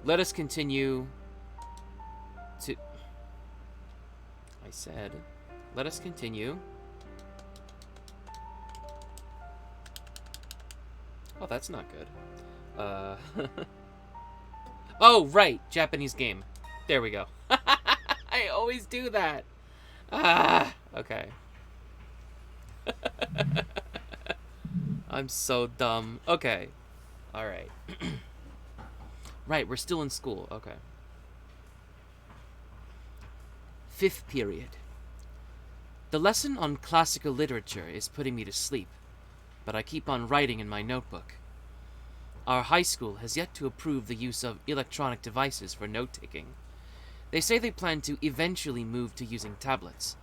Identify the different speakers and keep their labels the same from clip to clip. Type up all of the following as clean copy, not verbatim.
Speaker 1: Let us continue to... I said, let us continue. Oh, that's not good. Oh, right. Japanese game. There we go. I always do that. Okay. I'm so dumb. Okay. Alright. Right, we're still in school. Okay. 5th period. The lesson on classical literature is putting me to sleep, but I keep on writing in my notebook. Our high school has yet to approve the use of electronic devices for note-taking. They say they plan to eventually move to using tablets,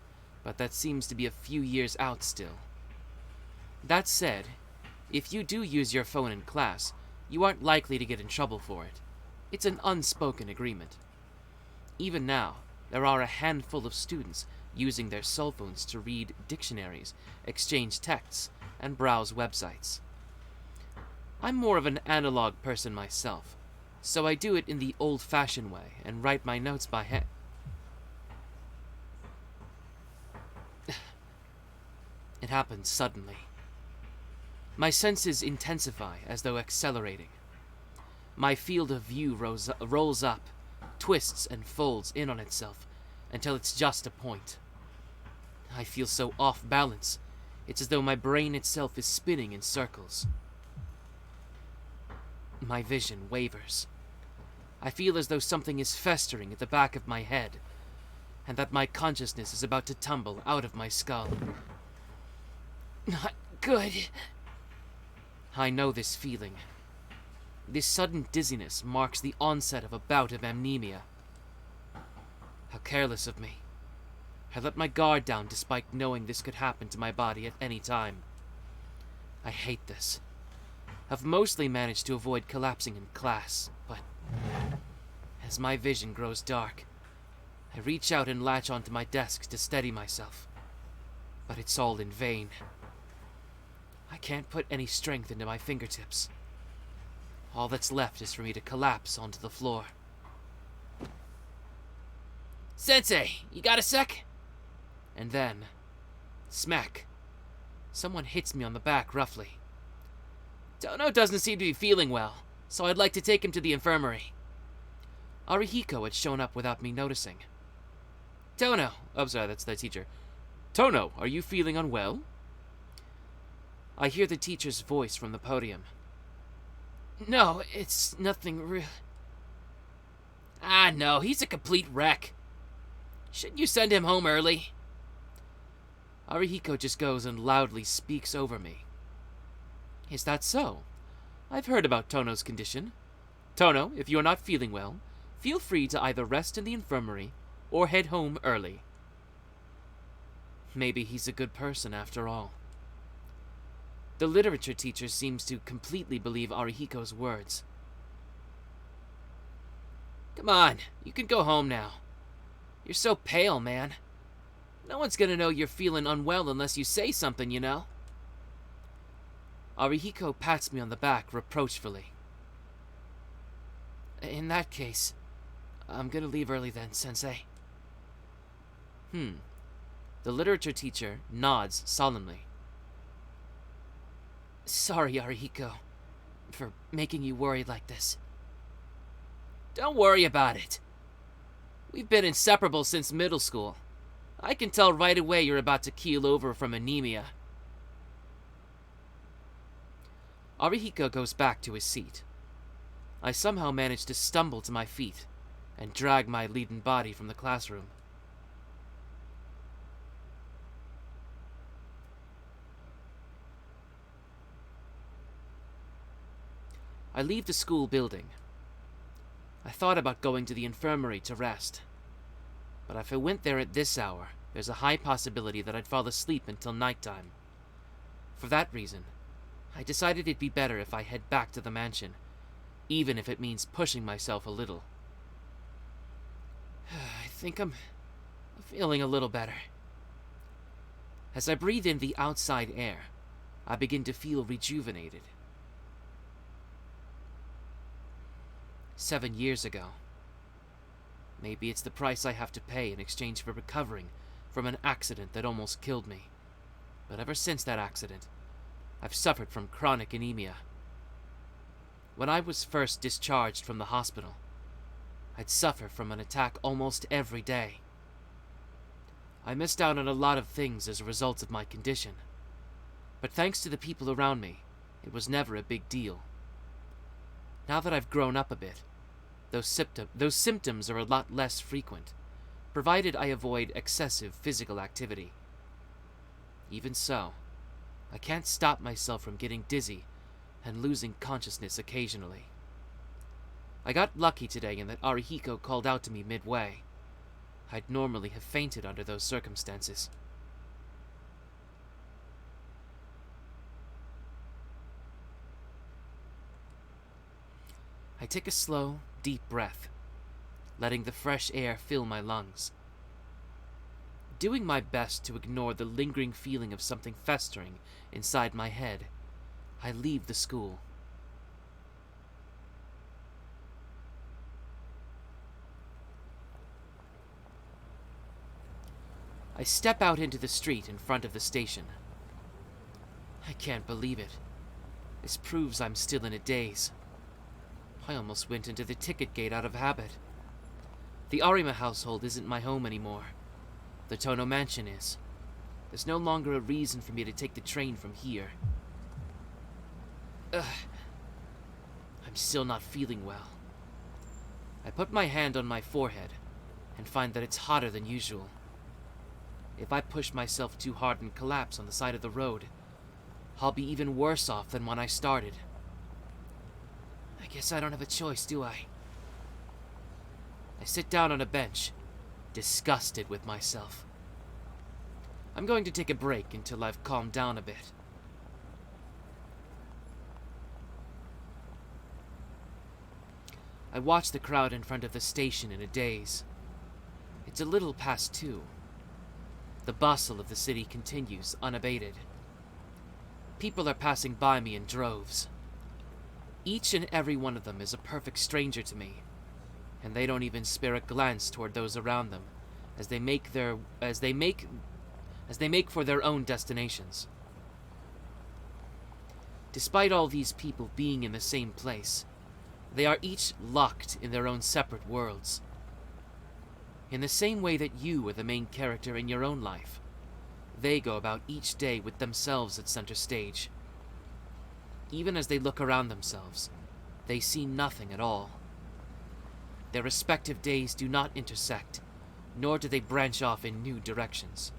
Speaker 1: but that seems to be a few years out still. That said, if you do use your phone in class, you aren't likely to get in trouble for it. It's an unspoken agreement. Even now, there are a handful of students using their cell phones to read dictionaries, exchange texts, and browse websites. I'm more of an analog person myself, so I do it in the old-fashioned way and write my notes by hand. It happens suddenly. My senses intensify as though accelerating. My field of view rolls up, twists and folds in on itself until it's just a point. I feel so off balance, it's as though my brain itself is spinning in circles. My vision wavers. I feel as though something is festering at the back of my head, and that my consciousness is about to tumble out of my skull. Not good. I know this feeling. This sudden dizziness marks the onset of a bout of amnemia. How careless of me. I let my guard down despite knowing this could happen to my body at any time. I hate this. I've mostly managed to avoid collapsing in class, but as my vision grows dark, I reach out and latch onto my desk to steady myself. But it's all in vain. I can't put any strength into my fingertips. All that's left is for me to collapse onto the floor. Sensei, you got a sec? And then, smack. Someone hits me on the back roughly. Tohno doesn't seem to be feeling well, so I'd like to take him to the infirmary. Arihiko had shown up without me noticing. Tohno, oh sorry, that's the teacher. Tohno, are you feeling unwell? I hear the teacher's voice from the podium. No, it's nothing real. No, he's a complete wreck. Shouldn't you send him home early? Arihiko just goes and loudly speaks over me. Is that so? I've heard about Tohno's condition. Tohno, if you are not feeling well, feel free to either rest in the infirmary or head home early. Maybe he's a good person after all. The literature teacher seems to completely believe Arihiko's words. Come on, you can go home now. You're so pale, man. No one's gonna know you're feeling unwell unless you say something, you know? Arihiko pats me on the back reproachfully. In that case, I'm gonna leave early then, Sensei. The literature teacher nods solemnly. Sorry, Arihiko, for making you worry like this. Don't worry about it. We've been inseparable since middle school. I can tell right away you're about to keel over from anemia. Arihiko goes back to his seat. I somehow manage to stumble to my feet and drag my leaden body from the classroom. I leave the school building. I thought about going to the infirmary to rest, but if I went there at this hour, there's a high possibility that I'd fall asleep until nighttime. For that reason, I decided it'd be better if I head back to the mansion, even if it means pushing myself a little. I think I'm feeling a little better. As I breathe in the outside air, I begin to feel rejuvenated. 7 years ago. Maybe it's the price I have to pay in exchange for recovering from an accident that almost killed me. But ever since that accident, I've suffered from chronic anemia. When I was first discharged from the hospital, I'd suffer from an attack almost every day. I missed out on a lot of things as a result of my condition, but thanks to the people around me, it was never a big deal. Now that I've grown up a bit, those symptoms are a lot less frequent, provided I avoid excessive physical activity. Even so, I can't stop myself from getting dizzy and losing consciousness occasionally. I got lucky today in that Arihiko called out to me midway. I'd normally have fainted under those circumstances. I take a slow, deep breath, letting the fresh air fill my lungs. Doing my best to ignore the lingering feeling of something festering inside my head, I leave the school. I step out into the street in front of the station. I can't believe it. This proves I'm still in a daze. I almost went into the ticket gate out of habit. The Arima household isn't my home anymore. The Tohno mansion is. There's no longer a reason for me to take the train from here. Ugh. I'm still not feeling well. I put my hand on my forehead and find that it's hotter than usual. If I push myself too hard and collapse on the side of the road, I'll be even worse off than when I started. I guess I don't have a choice, do I? I sit down on a bench, disgusted with myself. I'm going to take a break until I've calmed down a bit. I watch the crowd in front of the station in a daze. It's a little past 2. The bustle of the city continues unabated. People are passing by me in droves. Each and every one of them is a perfect stranger to me, and they don't even spare a glance toward those around them as they make for their own destinations. Despite all these people being in the same place, they are each locked in their own separate worlds. In the same way that you are the main character in your own life, they go about each day with themselves at center stage. Even as they look around themselves, they see nothing at all. Their respective days do not intersect, nor do they branch off in new directions.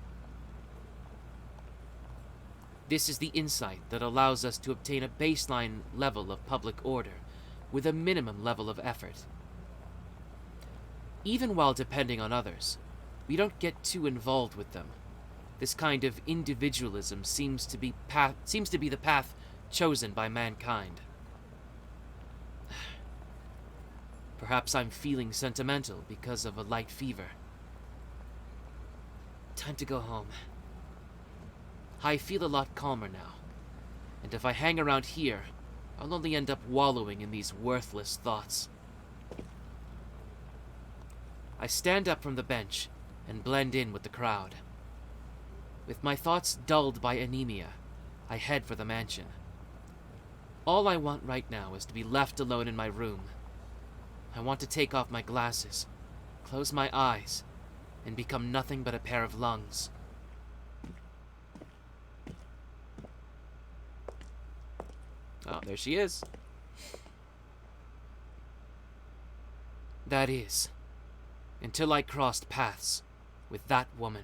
Speaker 1: This is the insight that allows us to obtain a baseline level of public order with a minimum level of effort. Even while depending on others, we don't get too involved with them. This kind of individualism seems to be the path chosen by mankind. Perhaps I'm feeling sentimental because of a light fever. Time to go home. I feel a lot calmer now, and if I hang around here, I'll only end up wallowing in these worthless thoughts. I stand up from the bench and blend in with the crowd. With my thoughts dulled by anemia, I head for the mansion. All I want right now is to be left alone in my room. I want to take off my glasses, close my eyes, and become nothing but a pair of lungs. Oh, there she is. That is, until I crossed paths with that woman.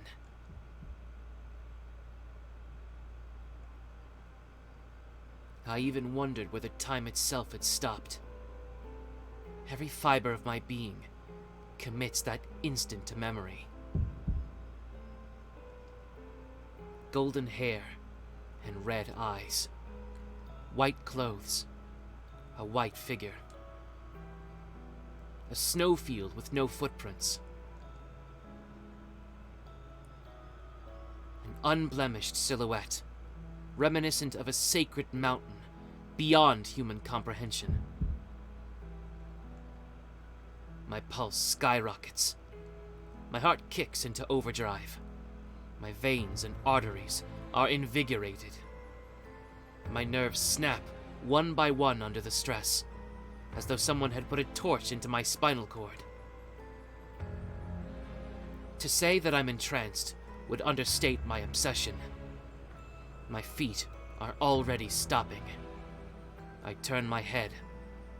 Speaker 1: I even wondered whether time itself had stopped. Every fiber of my being commits that instant to memory. Golden hair and red eyes. White clothes. A white figure. A snowfield with no footprints. An unblemished silhouette, reminiscent of a sacred mountain beyond human comprehension. My pulse skyrockets. My heart kicks into overdrive. My veins and arteries are invigorated. My nerves snap one by one under the stress, as though someone had put a torch into my spinal cord. To say that I'm entranced would understate my obsession. My feet are already stopping. I turn my head,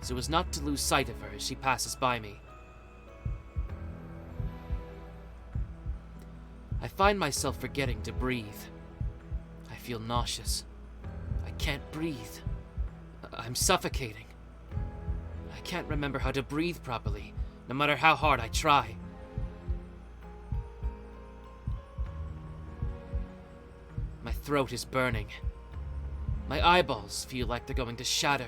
Speaker 1: so as not to lose sight of her as she passes by me. I find myself forgetting to breathe. I feel nauseous. I can't breathe. I'm suffocating. I can't remember how to breathe properly, no matter how hard I try. My throat is burning. My eyeballs feel like they're going to shatter.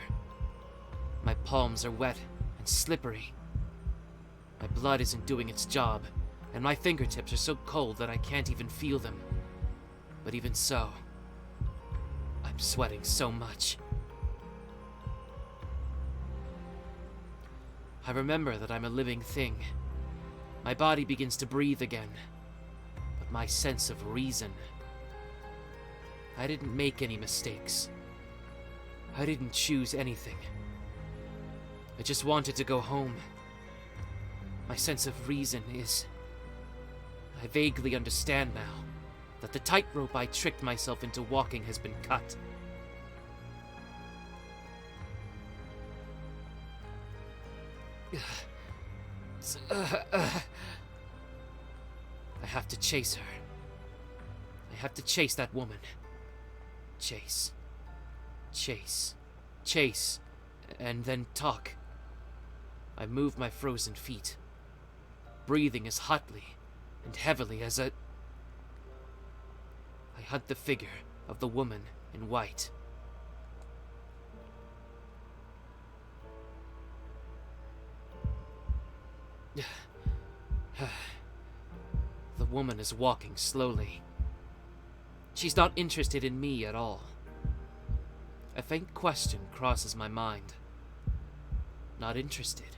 Speaker 1: My palms are wet and slippery. My blood isn't doing its job, and my fingertips are so cold that I can't even feel them. But even so, I'm sweating so much. I remember that I'm a living thing. My body begins to breathe again, but my sense of reason... I didn't make any mistakes. I didn't choose anything. I just wanted to go home. My sense of reason is... I vaguely understand now that the tightrope I tricked myself into walking has been cut. I have to chase her. I have to chase that woman. Chase. Chase. Chase. And then talk. I move my frozen feet, breathing as hotly and heavily as I hunt the figure of the woman in white. The woman is walking slowly. She's not interested in me at all. A faint question crosses my mind. Not interested?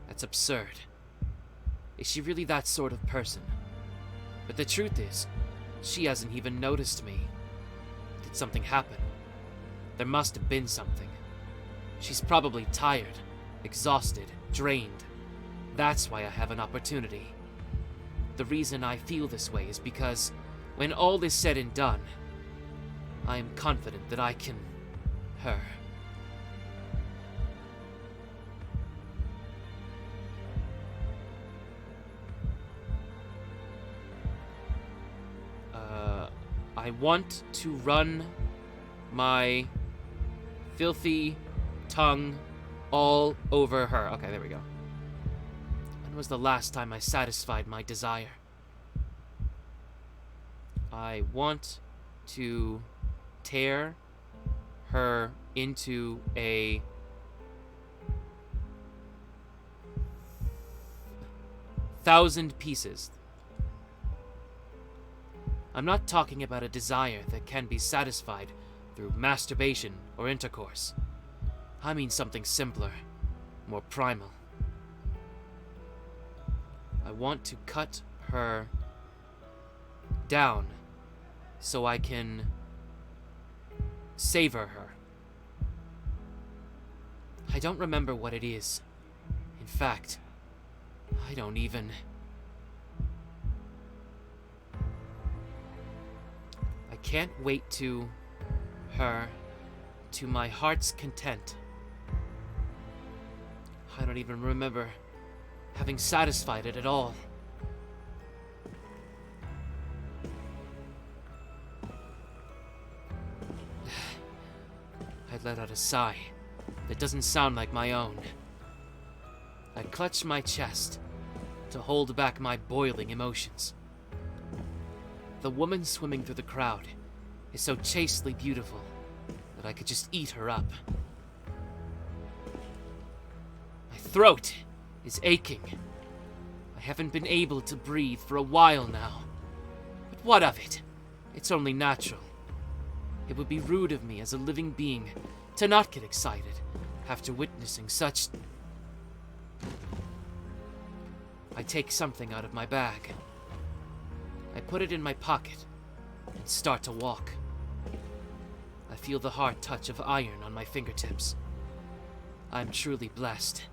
Speaker 1: That's absurd. Is she really that sort of person? But the truth is, she hasn't even noticed me. Did something happen? There must have been something. She's probably tired, exhausted, drained. That's why I have an opportunity. The reason I feel this way is because, when all is said and done, I am confident that I can... her. I want to run my filthy tongue all over her. Okay, there we go. When was the last time I satisfied my desire? I want to tear her into a 1,000 pieces. I'm not talking about a desire that can be satisfied through masturbation or intercourse. I mean something simpler, more primal. I want to cut her down so I can savor her. I don't remember what it is. In fact, I don't even... I can't wait to her to my heart's content. I don't even remember having satisfied it at all. I let out a sigh that doesn't sound like my own. I clutch my chest to hold back my boiling emotions. The woman swimming through the crowd is so chastely beautiful that I could just eat her up. My throat is aching. I haven't been able to breathe for a while now. But what of it? It's only natural. It would be rude of me as a living being to not get excited after witnessing such... I take something out of my bag. I put it in my pocket and start to walk. I feel the hard touch of iron on my fingertips. I'm truly blessed.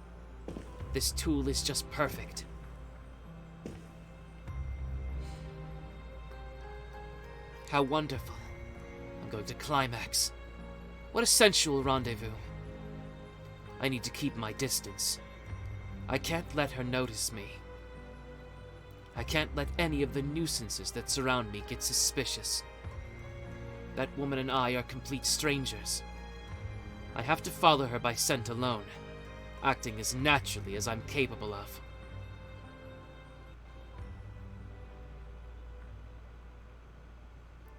Speaker 1: This tool is just perfect. How wonderful. I'm going to climax. What a sensual rendezvous. I need to keep my distance. I can't let her notice me. I can't let any of the nuisances that surround me get suspicious. That woman and I are complete strangers. I have to follow her by scent alone, acting as naturally as I'm capable of.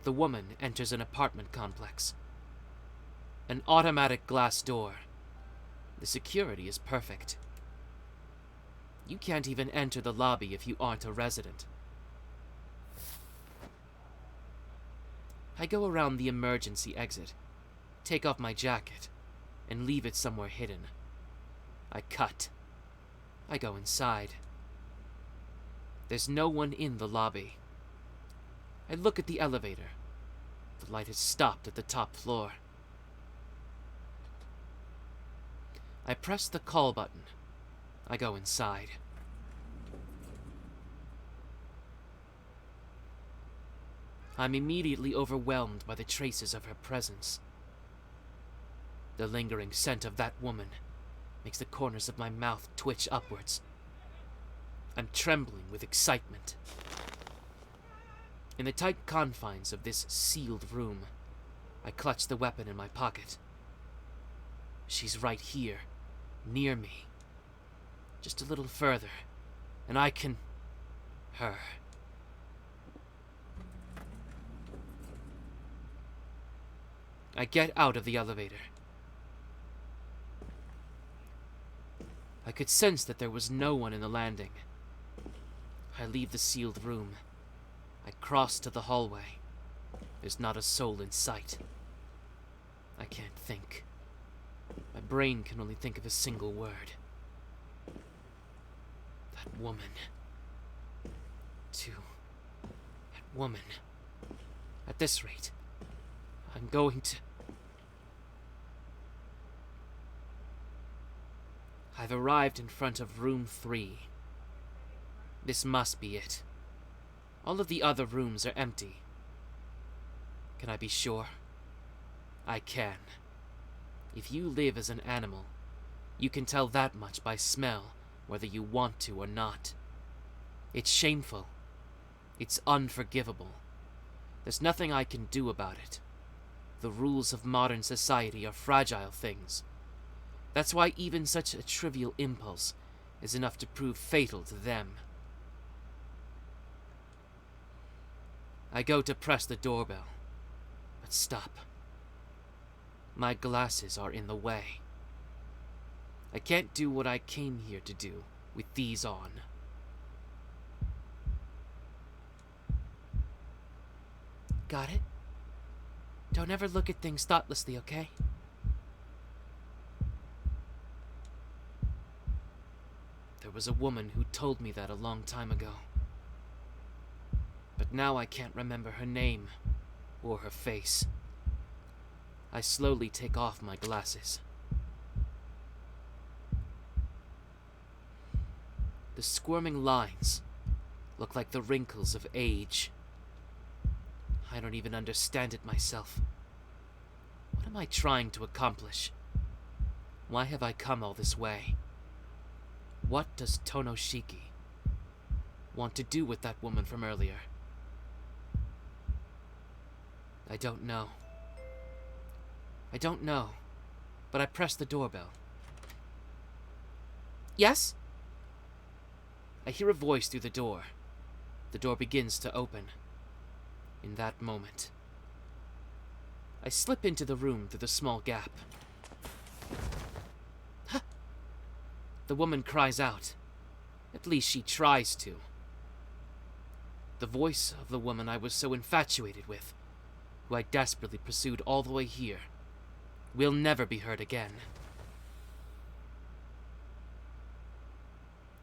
Speaker 1: The woman enters an apartment complex. An automatic glass door. The security is perfect. You can't even enter the lobby if you aren't a resident. I go around the emergency exit, take off my jacket, and leave it somewhere hidden. I cut. I go inside. There's no one in the lobby. I look at the elevator. The light has stopped at the top floor. I press the call button. I go inside. I'm immediately overwhelmed by the traces of her presence. The lingering scent of that woman makes the corners of my mouth twitch upwards. I'm trembling with excitement. In the tight confines of this sealed room, I clutch the weapon in my pocket. She's right here, near me. Just a little further, and I can... her. I get out of the elevator. I could sense that there was no one in the landing. I leave the sealed room. I cross to the hallway. There's not a soul in sight. I can't think. My brain can only think of a single word. That woman. That woman. At this rate, I'm going to... I've arrived in front of room 3. This must be it. All of the other rooms are empty. Can I be sure? I can. If you live as an animal, you can tell that much by smell, whether you want to or not. It's shameful. It's unforgivable. There's nothing I can do about it. The rules of modern society are fragile things. That's why even such a trivial impulse is enough to prove fatal to them. I go to press the doorbell, but stop. My glasses are in the way. I can't do what I came here to do with these on. Got it? Don't ever look at things thoughtlessly, okay? There was a woman who told me that a long time ago. But now I can't remember her name or her face. I slowly take off my glasses. The squirming lines look like the wrinkles of age. I don't even understand it myself. What am I trying to accomplish? Why have I come all this way? What does Tohno Shiki want to do with that woman from earlier? I don't know. I don't know, but I press the doorbell. Yes? I hear a voice through the door. The door begins to open. In that moment, I slip into the room through the small gap. Huh! The woman cries out. At least she tries to. The voice of the woman I was so infatuated with, who I desperately pursued all the way here, will never be heard again.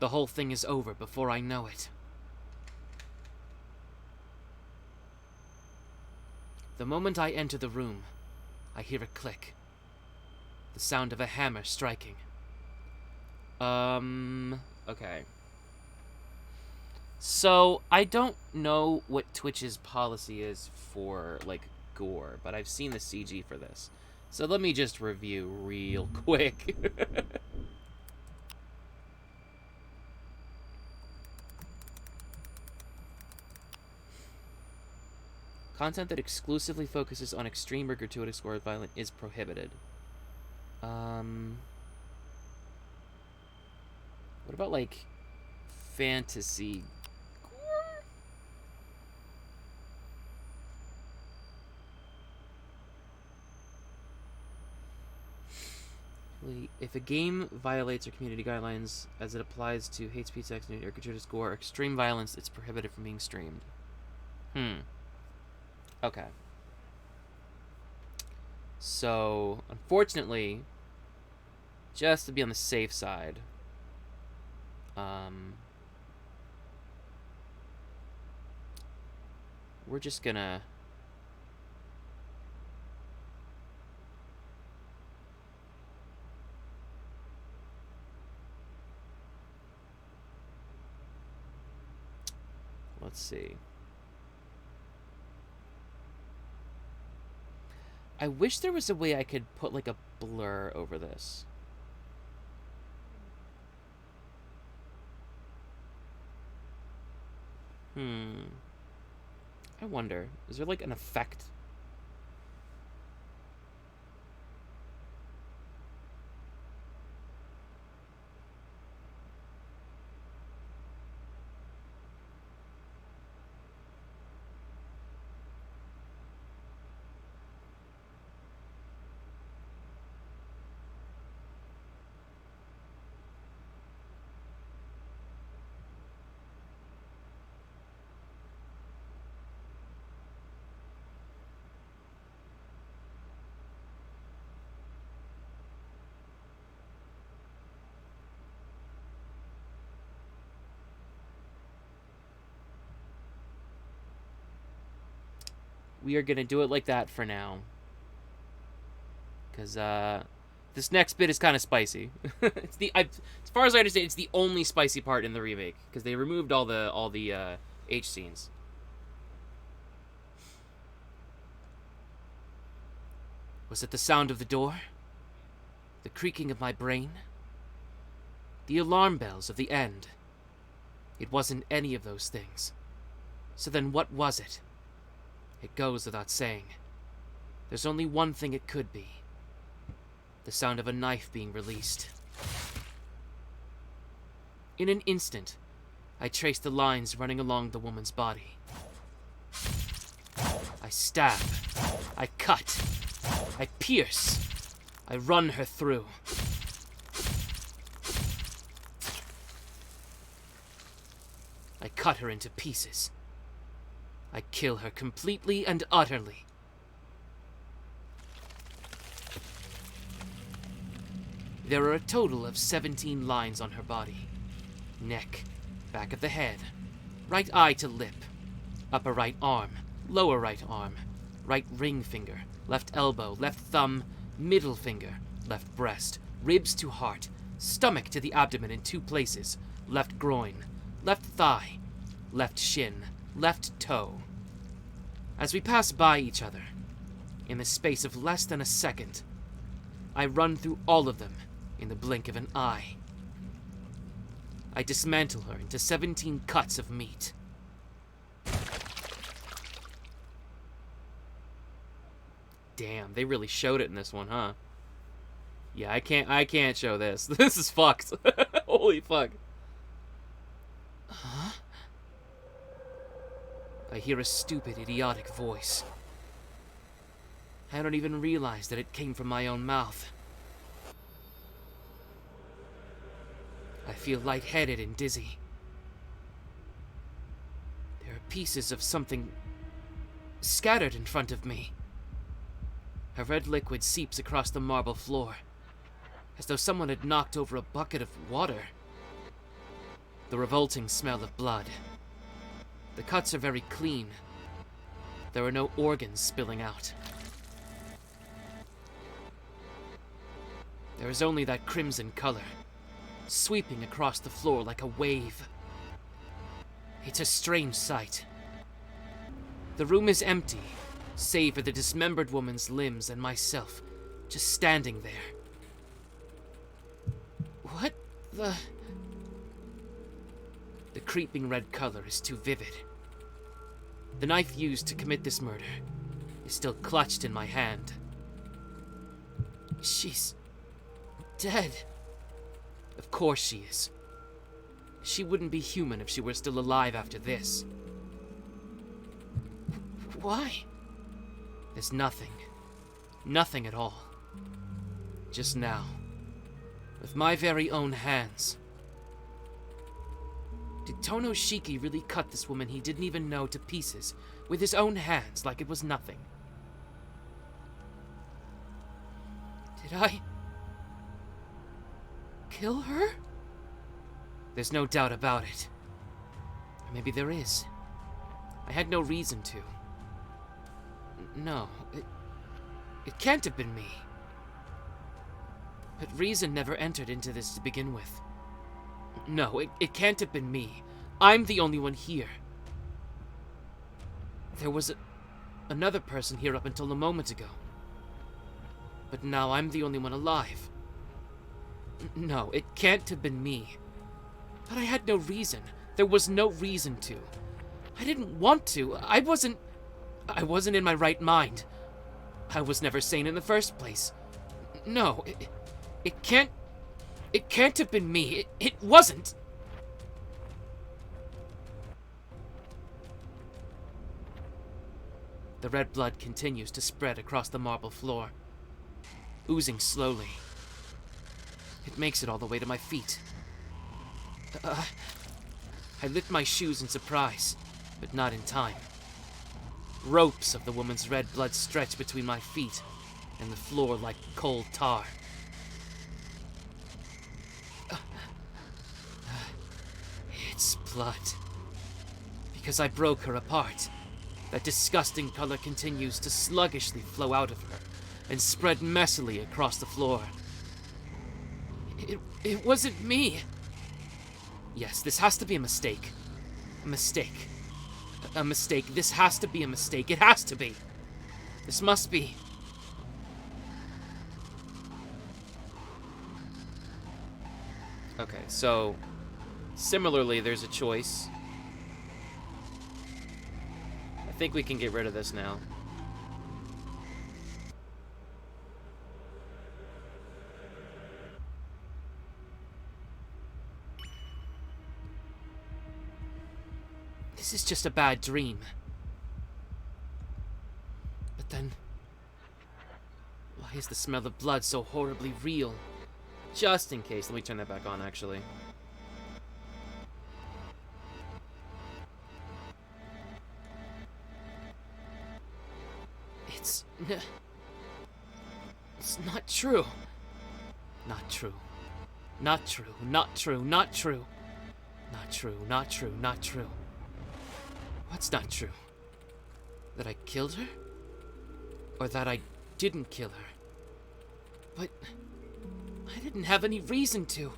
Speaker 1: The whole thing is over before I know it. The moment I enter the room, I hear a click. The sound of a hammer striking. Okay. So, I don't know what Twitch's policy is for, like, gore, but I've seen the CG for this. So let me just review real quick. Content that exclusively focuses on extreme or gratuitous gore violence is prohibited. What about, like, fantasy gore? If a game violates our community guidelines as it applies to hate speech, sex, nudity, or gratuitous gore or extreme violence, it's prohibited from being streamed. Okay. So, unfortunately, just to be on the safe side, we're just gonna let's see. I wish there was a way I could put, like, a blur over this. I wonder, is there, like, an effect? We are gonna do it like that for now. Because, this next bit is kind of spicy. It's as far as I understand, it's the only spicy part in the remake. Because they removed all the H scenes. Was it the sound of the door? The creaking of my brain? The alarm bells of the end? It wasn't any of those things. So then what was it? It goes without saying. There's only one thing it could be. The sound of a knife being released. In an instant, I traced the lines running along the woman's body. I stab. I cut. I pierce. I run her through. I cut her into pieces. I kill her completely and utterly. There are a total of 17 lines on her body. Neck, back of the head, right eye to lip, upper right arm, lower right arm, right ring finger, left elbow, left thumb, middle finger, left breast, ribs to heart, stomach to the abdomen in 2 places, left groin, left thigh, left shin, left toe. As we pass by each other, in the space of less than a second, I run through all of them in the blink of an eye. I dismantle her into 17 cuts of meat. Damn, they really showed it in this one, huh? Yeah, I can't show this. This is fucked. Holy fuck. Huh? I hear a stupid, idiotic voice. I don't even realize that it came from my own mouth. I feel lightheaded and dizzy. There are pieces of something scattered in front of me. A red liquid seeps across the marble floor, as though someone had knocked over a bucket of water. The revolting smell of blood. The cuts are very clean. There are no organs spilling out. There is only that crimson color, sweeping across the floor like a wave. It's a strange sight. The room is empty, save for the dismembered woman's limbs and myself, just standing there. What the... The creeping red color is too vivid. The knife used to commit this murder is still clutched in my hand. She's... dead. Of course she is. She wouldn't be human if she were still alive after this. Why? There's nothing. Nothing at all. Just now. With my very own hands. Did Tohno Shiki really cut this woman he didn't even know to pieces with his own hands like it was nothing? Did I... kill her? There's no doubt about it. Or maybe there is. I had no reason to. No, it can't have been me. But reason never entered into this to begin with. No, it can't have been me. I'm the only one here. There was another person here up until a moment ago. But now I'm the only one alive. No, it can't have been me. But I had no reason. There was no reason to. I didn't want to. I wasn't in my right mind. I was never sane in the first place. No, it can't have been me. It wasn't. The red blood continues to spread across the marble floor, oozing slowly. It makes it all the way to my feet. I lift my shoes in surprise, but not in time. Ropes of the woman's red blood stretch between my feet and the floor like cold tar. It's blood. Because I broke her apart. That disgusting color continues to sluggishly flow out of her and spread messily across the floor. It wasn't me. Yes, this has to be a mistake. A mistake. A mistake. This has to be a mistake. It has to be. This must be. Okay, so similarly, there's a choice. I think we can get rid of this now. This is just a bad dream. But then, why is the smell of blood so horribly real? Just in case, let me turn that back on, actually. It's not true. Not true. Not true. Not true. Not true. Not true. Not true. Not true. What's not true? That I killed her? Or that I didn't kill her? But I didn't have any reason to.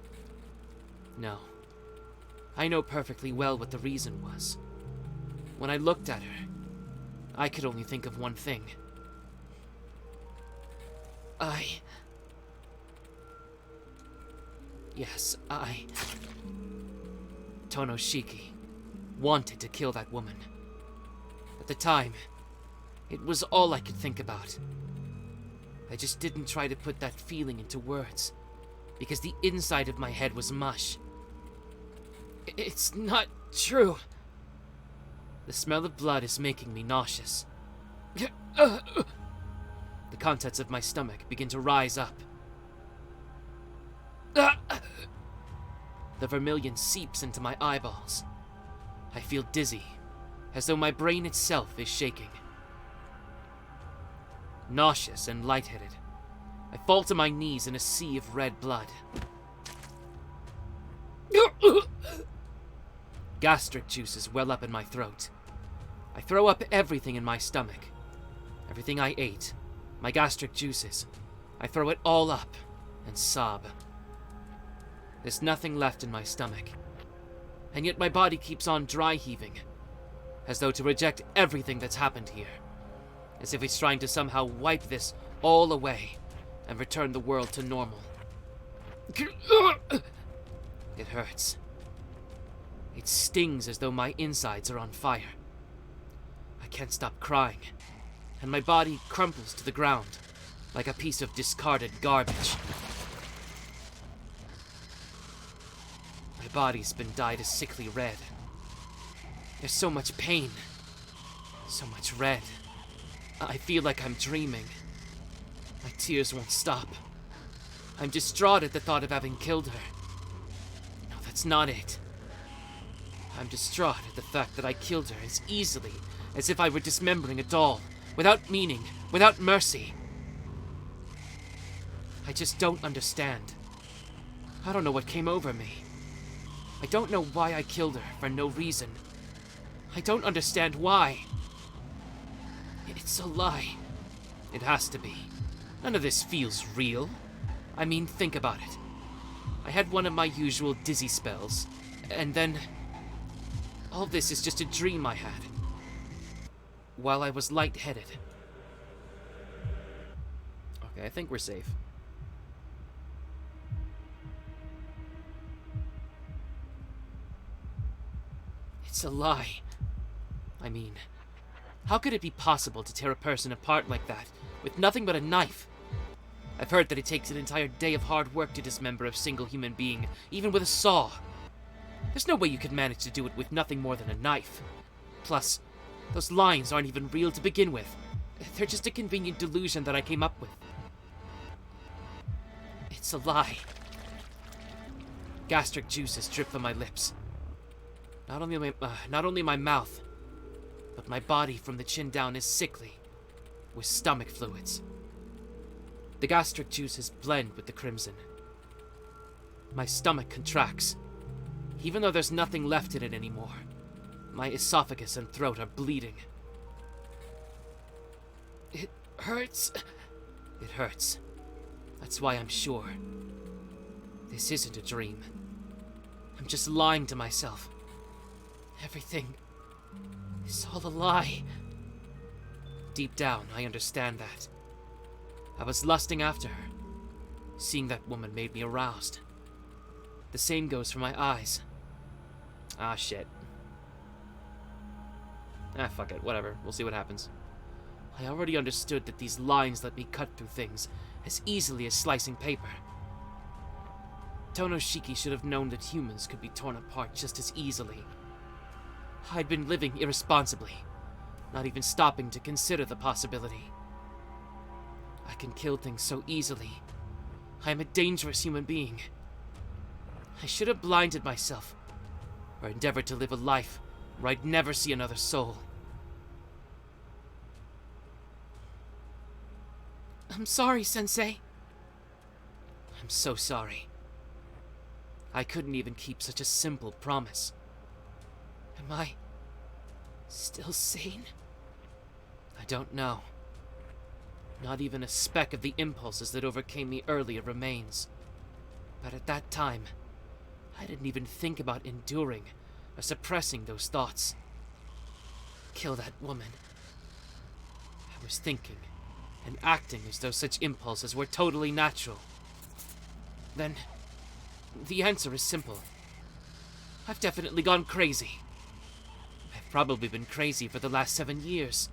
Speaker 1: No. I know perfectly well what the reason was. When I looked at her, I could only think of one thing. Yes, Tohno Shiki wanted to kill that woman. At the time, it was all I could think about. I just didn't try to put that feeling into words, because the inside of my head was mush. It's not true. The smell of blood is making me nauseous. The contents of my stomach begin to rise up. The vermilion seeps into my eyeballs. I feel dizzy, as though my brain itself is shaking. Nauseous and lightheaded, I fall to my knees in a sea of red blood. gastric juices well up in my throat. I throw up everything in my stomach. Everything I ate, my gastric juices. I throw it all up and sob. There's nothing left in my stomach. And yet my body keeps on dry heaving, as though to reject everything that's happened here. As if it's trying to somehow wipe this all away and return the world to normal. It hurts. It stings as though my insides are on fire. I can't stop crying, and my body crumples to the ground like a piece of discarded garbage. My body's been dyed a sickly red. There's so much pain, so much red. I feel like I'm dreaming. My tears won't stop. I'm distraught at the thought of having killed her. No, that's not it. I'm distraught at the fact that I killed her as easily as if I were dismembering a doll, without meaning, without mercy. I just don't understand. I don't know what came over me. I don't know why I killed her for no reason. I don't understand why. It's a lie. It has to be. None of this feels real. I mean, think about it. I had one of my usual dizzy spells, and then all this is just a dream I had while I was lightheaded. Okay, I think we're safe. It's a lie. I mean, how could it be possible to tear a person apart like that with nothing but a knife? I've heard that it takes an entire day of hard work to dismember a single human being, even with a saw. There's no way you could manage to do it with nothing more than a knife. Plus, those lines aren't even real to begin with. They're just a convenient delusion that I came up with. It's a lie. Gastric juices drip from my lips. Not only my mouth, but my body from the chin down is sickly, with stomach fluids. The gastric juices blend with the crimson. My stomach contracts, even though there's nothing left in it anymore. My esophagus and throat are bleeding. It hurts. It hurts. That's why I'm sure. This isn't a dream. I'm just lying to myself. Everything is all a lie. Deep down, I understand that. I was lusting after her. Seeing that woman made me aroused. The same goes for my eyes. Ah, shit. Ah, fuck it. Whatever. We'll see what happens. I already understood that these lines let me cut through things as easily as slicing paper. Tohno Shiki should have known that humans could be torn apart just as easily. I'd been living irresponsibly, not even stopping to consider the possibility. I can kill things so easily. I am a dangerous human being. I should have blinded myself, or endeavored to live a life where I'd never see another soul. I'm sorry, Sensei. I'm so sorry. I couldn't even keep such a simple promise. Am I still sane? I don't know. Not even a speck of the impulses that overcame me earlier remains. But at that time, I didn't even think about enduring or suppressing those thoughts. Kill that woman. I was thinking and acting as though such impulses were totally natural. Then, the answer is simple. I've definitely gone crazy. I've probably been crazy for the last 7 years.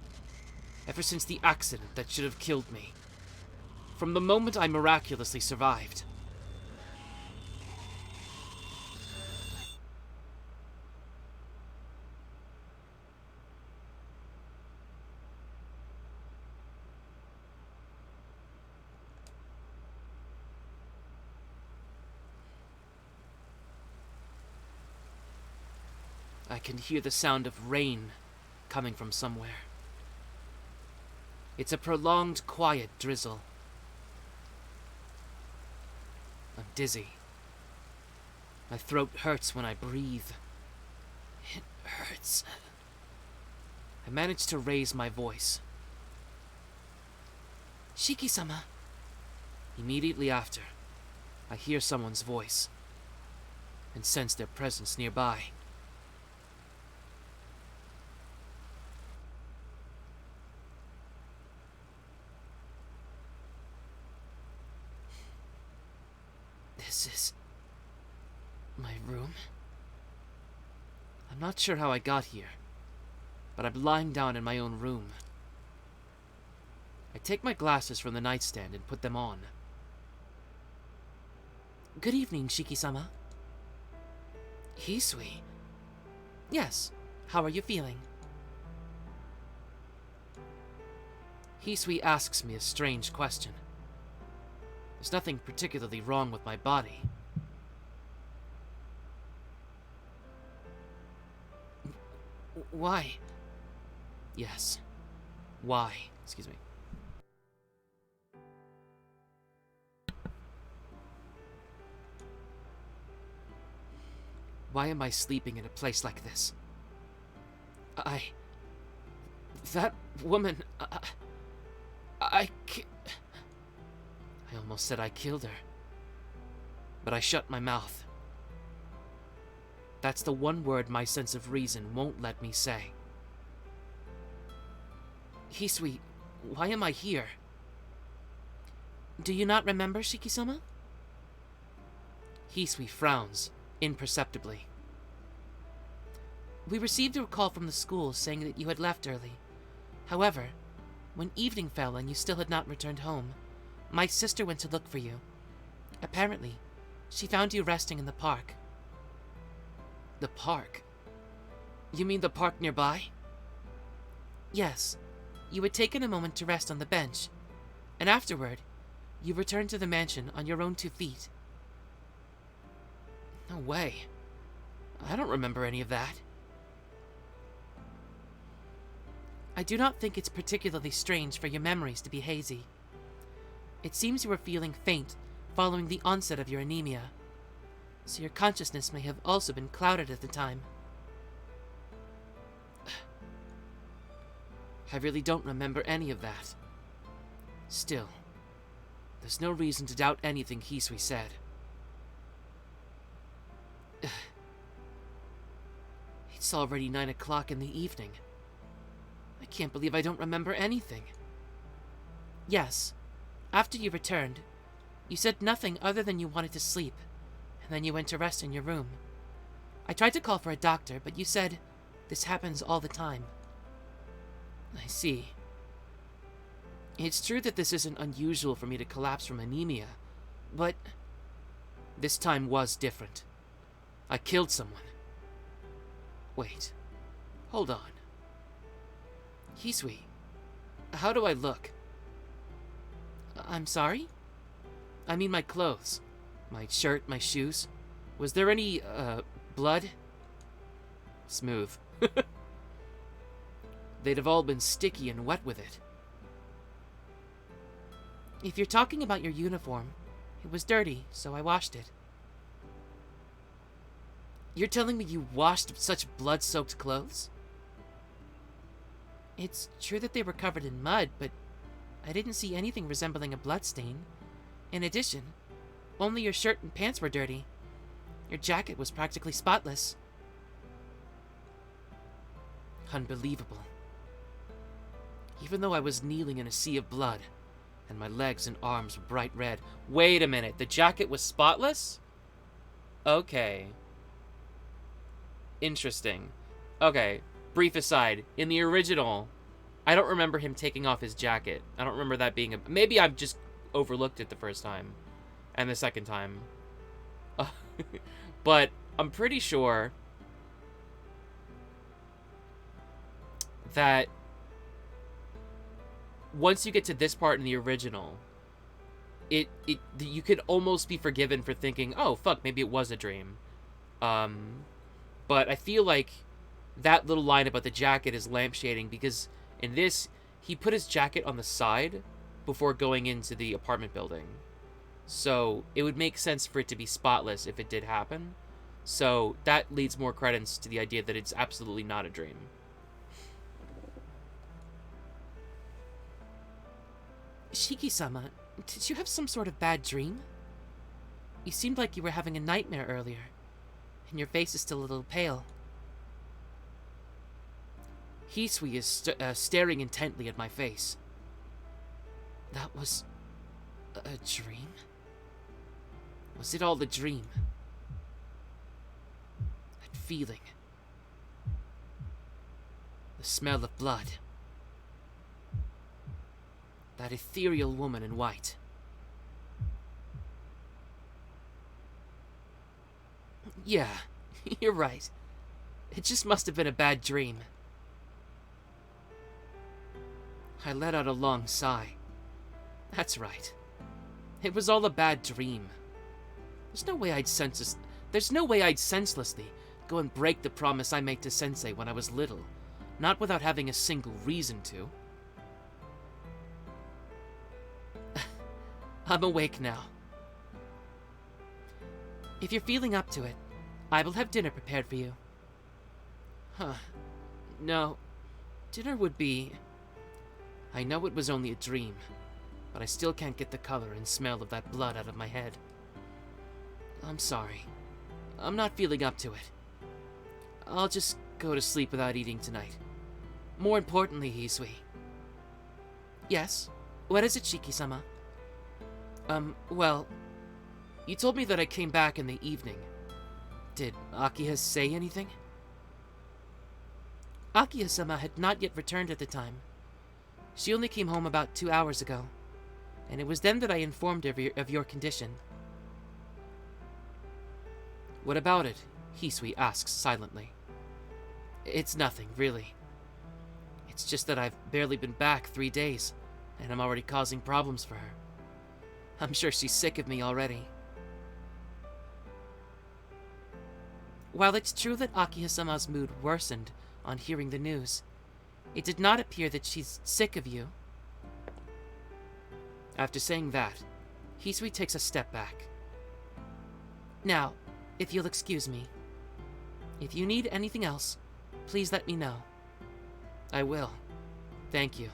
Speaker 1: Ever since the accident that should have killed me. From the moment I miraculously survived. I can hear the sound of rain coming from somewhere. It's a prolonged, quiet drizzle. I'm dizzy. My throat hurts when I breathe. hurts. I managed to raise my voice. Shiki-sama. Immediately after, I hear someone's voice and sense their presence nearby. This is my room? I'm not sure how I got here, but I'm lying down in my own room. I take my glasses from the nightstand and put them on. Good evening, Shiki-sama. Hisui? Yes, how are you feeling? Hisui asks me a strange question. There's nothing particularly wrong with my body. Why? Yes. Why? Excuse me. Why am I sleeping in a place like this? That woman... I almost said I killed her. But I shut my mouth. That's the one word my sense of reason won't let me say. Hisui, why am I here? Do you not remember, Shiki-sama? Hisui frowns, imperceptibly. We received a call from the school saying that you had left early. However, when evening fell and you still had not returned home, my sister went to look for you. Apparently, she found you resting in the park. The park? You mean the park nearby? Yes. You had taken a moment to rest on the bench, and afterward, you returned to the mansion on your own 2 feet. No way. I don't remember any of that. I do not think it's particularly strange for your memories to be hazy. It seems you were feeling faint following the onset of your anemia, so your consciousness may have also been clouded at the time. I really don't remember any of that. Still, there's no reason to doubt anything Hisui said. It's already 9 o'clock in the evening. I can't believe I don't remember anything. Yes, after you returned, you said nothing other than you wanted to sleep, and then you went to rest in your room. I tried to call for a doctor, but you said this happens all the time. I see. It's true that this isn't unusual for me to collapse from anemia, but this time was different. I killed someone. Wait, hold on. Hisui, how do I look? I'm sorry? I mean my clothes. My shirt, my shoes. Was there any, blood? Smooth. They'd have all been sticky and wet with it. If you're talking about your uniform, it was dirty, so I washed it. You're telling me you washed such blood-soaked clothes? It's true that they were covered in mud, but I didn't see anything resembling a bloodstain. In addition, only your shirt and pants were dirty. Your jacket was practically spotless. Unbelievable. Even though I was kneeling in a sea of blood, and my legs and arms were bright red. Wait a minute, the jacket was spotless? Okay. Interesting. Okay, brief aside. In the original, I don't remember him taking off his jacket. I don't remember that being a... Maybe I've just overlooked it the first time. And the second time. But I'm pretty sure that once you get to this part in the original, you could almost be forgiven for thinking, oh, fuck, maybe it was a dream. But I feel like that little line about the jacket is lampshading, because in this, he put his jacket on the side before going into the apartment building. So it would make sense for it to be spotless if it did happen. So that leads more credence to the idea that it's absolutely not a dream. Shiki-sama, did you have some sort of bad dream? You seemed like you were having a nightmare earlier, and your face is still a little pale. Hisui is staring intently at my face. That was a dream? Was it all a dream? That feeling. The smell of blood. That ethereal woman in white. Yeah, you're right. It just must have been a bad dream. I let out a long sigh. That's right. It was all a bad dream. There's no way I'd senselessly go and break the promise I made to Sensei when I was little, not without having a single reason to. I'm awake now. If you're feeling up to it, I will have dinner prepared for you. Huh. No. Dinner would be... I know it was only a dream, but I still can't get the color and smell of that blood out of my head. I'm sorry. I'm not feeling up to it. I'll just go to sleep without eating tonight. More importantly, Hisui. Yes? What is it, Shiki-sama? Well... You told me that I came back in the evening. Did Akiha say anything? Akiha-sama had not yet returned at the time. She only came home about 2 hours ago, and it was then that I informed her of your condition. What about it? Hisui asks silently. It's nothing, really. It's just that I've barely been back 3 days, and I'm already causing problems for her. I'm sure she's sick of me already. While it's true that Akiha-sama's mood worsened on hearing the news, it did not appear that she's sick of you. After saying that, Hisui takes a step back. Now, if you'll excuse me, if you need anything else, please let me know. I will. Thank you.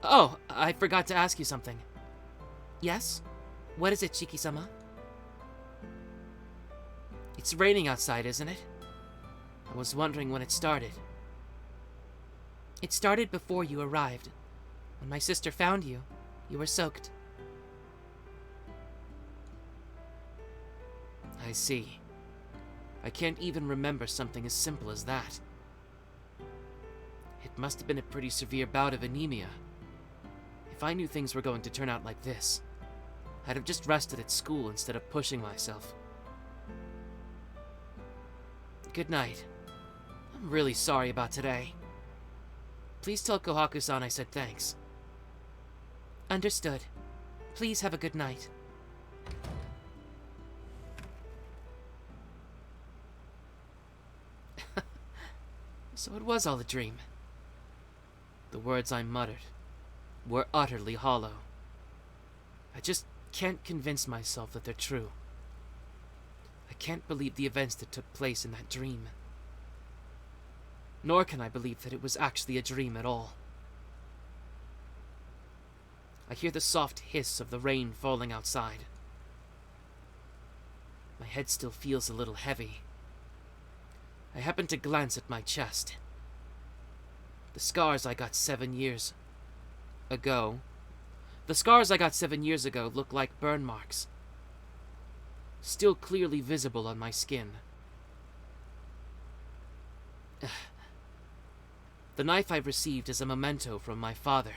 Speaker 1: Oh, I forgot to ask you something. Yes? What is it, Shiki-sama? It's raining outside, isn't it? I was wondering when it started. It started before you arrived. When my sister found you, you were soaked. I see. I can't even remember something as simple as that. It must have been a pretty severe bout of anemia. If I knew things were going to turn out like this, I'd have just rested at school instead of pushing myself. Good night. I'm really sorry about today. Please tell Kohaku-san I said thanks. Understood. Please have a good night. So it was all a dream. The words I muttered were utterly hollow. I just can't convince myself that they're true. I can't believe the events that took place in that dream. Nor can I believe that it was actually a dream at all. I hear the soft hiss of the rain falling outside. My head still feels a little heavy. I happen to glance at my chest. The scars I got 7 years ago look like burn marks, still clearly visible on my skin. The knife I received as a memento from my father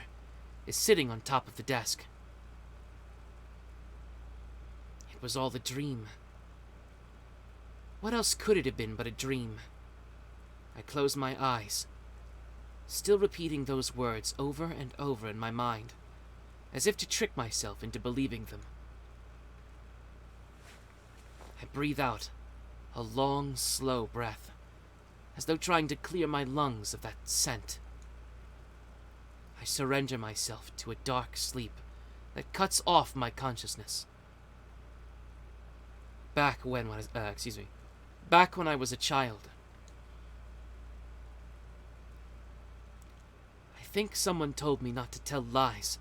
Speaker 1: is sitting on top of the desk. It was all a dream. What else could it have been but a dream? I closed my eyes, still repeating those words over and over in my mind, as if to trick myself into believing them. I breathe out a long, slow breath, as though trying to clear my lungs of that scent. I surrender myself to a dark sleep that cuts off my consciousness. Back Back when I was a child. I think someone told me not to tell lies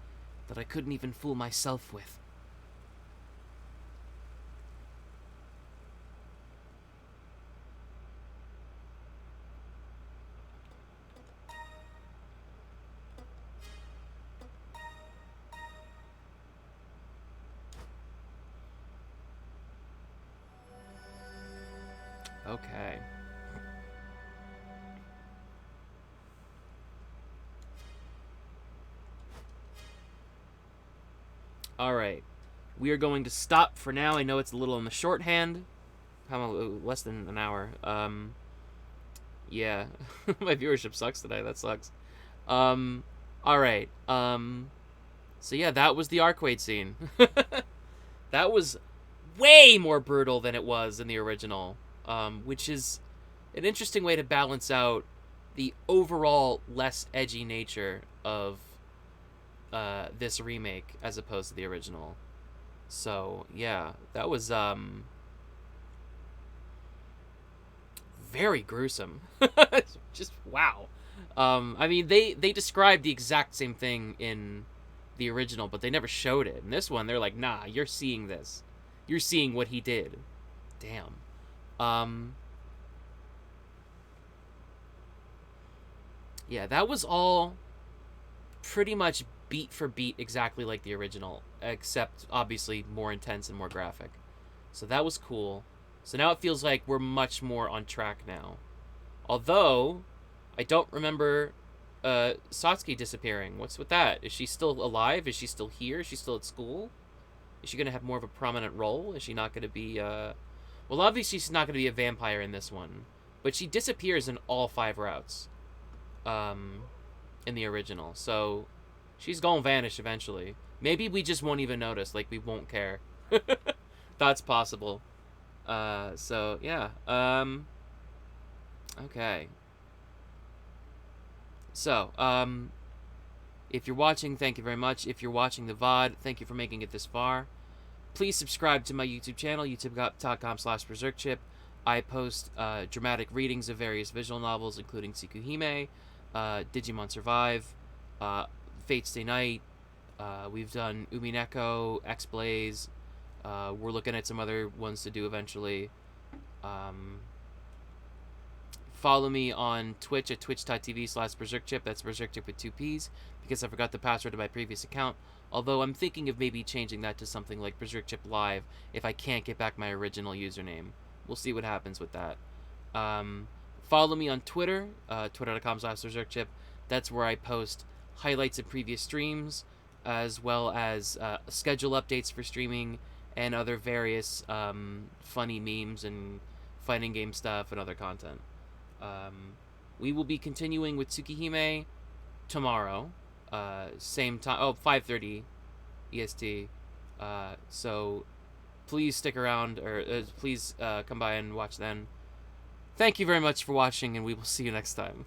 Speaker 1: that I couldn't even fool myself with. Okay. Alright. We are going to stop for now. I know it's a little on the shorthand. How less than an hour. Yeah. My viewership sucks today. That sucks. Alright. So yeah, that was the Arcueid scene. That was way more brutal than it was in the original. Which is an interesting way to balance out the overall less edgy nature of this remake as opposed to the original. So yeah, that was very gruesome. Just wow. I mean, they described the exact same thing in the original, but they never showed it. In this one, they're like, nah, you're seeing this. You're seeing what he did. Damn. Yeah, that was all pretty much beat for beat exactly like the original, except obviously more intense and more graphic. So that was cool. So now it feels like we're much more on track now. Although, I don't remember Satsuki disappearing. What's with that? Is she still alive? Is she still here? Is she still at school? Is she going to have more of a prominent role? Is she not going to be... Well, obviously she's not going to be a vampire in this one. But she disappears in all 5 routes. In the original. So, she's going to vanish eventually. Maybe we just won't even notice. Like, we won't care. That's possible. So, yeah. Okay. So, if you're watching, thank you very much. If you're watching the VOD, thank you for making it this far. Please subscribe to my YouTube channel, youtube.com/BerserkChip. I post dramatic readings of various visual novels, including Tsukihime, Digimon Survive, Fate Stay Night. We've done Umineko, X-Blaze. We're looking at some other ones to do eventually. Follow me on Twitch at twitch.tv/BerserkChip. That's BerserkChip with 2 P's, because I forgot the password of my previous account. Although I'm thinking of maybe changing that to something like BerserkChip Live if I can't get back my original username. We'll see what happens with that. Follow me on Twitter, twitter.com/BerserkChip. That's where I post highlights of previous streams, as well as schedule updates for streaming and other various funny memes and fighting game stuff and other content. We will be continuing with Tsukihime tomorrow, same time, 5:30 EST. So please stick around, or please come by and watch then. Thank you very much for watching, and we will see you next time.